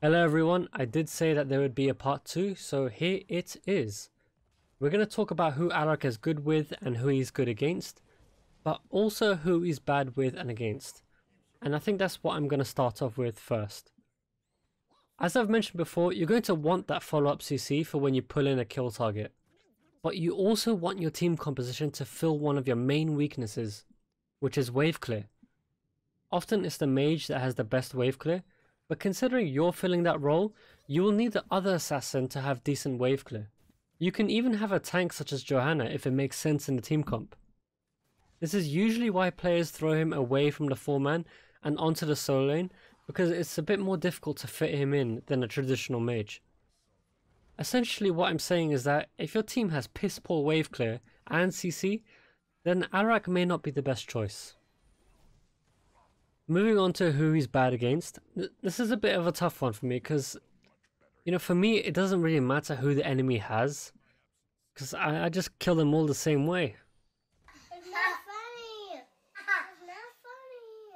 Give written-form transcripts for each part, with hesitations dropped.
Hello everyone, I did say that there would be a part 2, so here it is. We're going to talk about who Alarak is good with and who he's good against, but also who he's bad with and against. And I think that's what I'm going to start off with first. As I've mentioned before, you're going to want that follow-up CC for when you pull in a kill target. But you also want your team composition to fill one of your main weaknesses, which is wave clear. Often it's the mage that has the best wave clear, but considering you're filling that role, you will need the other assassin to have decent wave clear. You can even have a tank such as Johanna if it makes sense in the team comp. This is usually why players throw him away from the 4-man and onto the solo lane, because it's a bit more difficult to fit him in than a traditional mage. Essentially what I'm saying is that if your team has piss poor wave clear and CC, then Alarak may not be the best choice. Moving on to who he's bad against, this is a bit of a tough one for me because, for me it doesn't really matter who the enemy has, because I just kill them all the same way. It's not funny. It's not funny,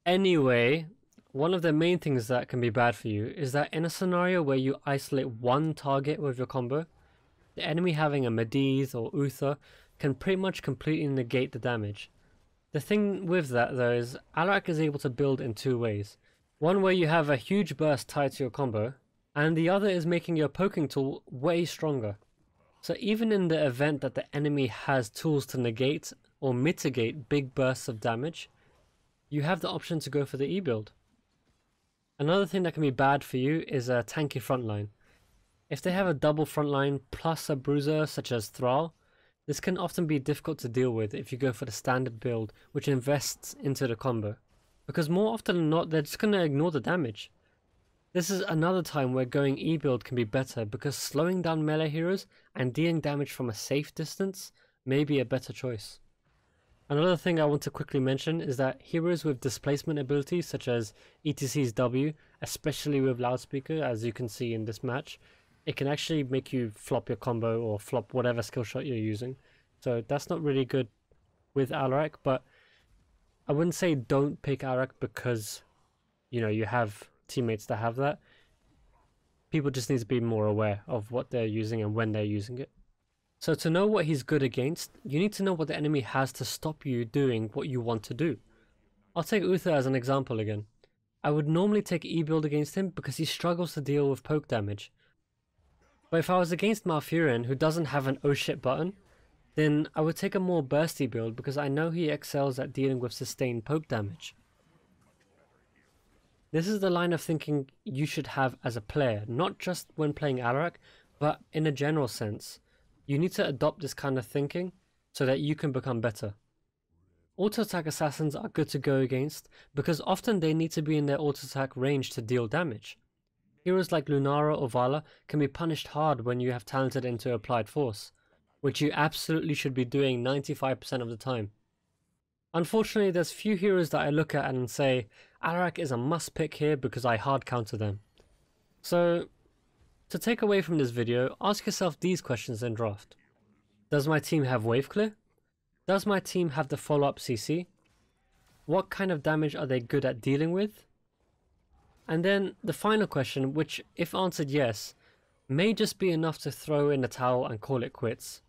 okay? Anyway, one of the main things that can be bad for you is that in a scenario where you isolate one target with your combo, the enemy having a Mediz or Uther can pretty much completely negate the damage. The thing with that though is Alarak is able to build in two ways. One where you have a huge burst tied to your combo, and the other is making your poking tool way stronger. So even in the event that the enemy has tools to negate or mitigate big bursts of damage, you have the option to go for the E build. Another thing that can be bad for you is a tanky frontline. If they have a double frontline plus a bruiser such as Thrall, this can often be difficult to deal with if you go for the standard build which invests into the combo, because more often than not they're just going to ignore the damage. This is another time where going E build can be better because slowing down melee heroes and dealing damage from a safe distance may be a better choice. Another thing I want to quickly mention is that heroes with displacement abilities such as ETC's W, especially with loudspeaker as you can see in this match, it can actually make you flop your combo or flop whatever skill shot you're using. So that's not really good with Alarak, but I wouldn't say don't pick Alarak because you have teammates that have that. People just need to be more aware of what they're using and when they're using it. So to know what he's good against, you need to know what the enemy has to stop you doing what you want to do. I'll take Uther as an example again. I would normally take E-build against him because he struggles to deal with poke damage. But if I was against Malfurion, who doesn't have an oh shit button, then I would take a more bursty build because I know he excels at dealing with sustained poke damage. This is the line of thinking you should have as a player, not just when playing Alarak, but in a general sense. You need to adopt this kind of thinking so that you can become better. Auto-attack assassins are good to go against because often they need to be in their auto-attack range to deal damage. Heroes like Lunara or Vala can be punished hard when you have talented into applied force, which you absolutely should be doing 95% of the time. Unfortunately, there's few heroes that I look at and say, Alarak is a must pick here because I hard counter them. So, to take away from this video, ask yourself these questions in draft. Does my team have wave clear? Does my team have the follow-up CC? What kind of damage are they good at dealing with? And then the final question, which if answered yes, may just be enough to throw in the towel and call it quits.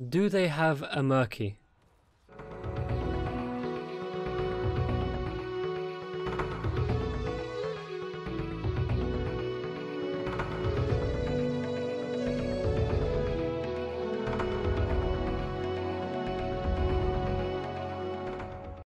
Do they have a Murky?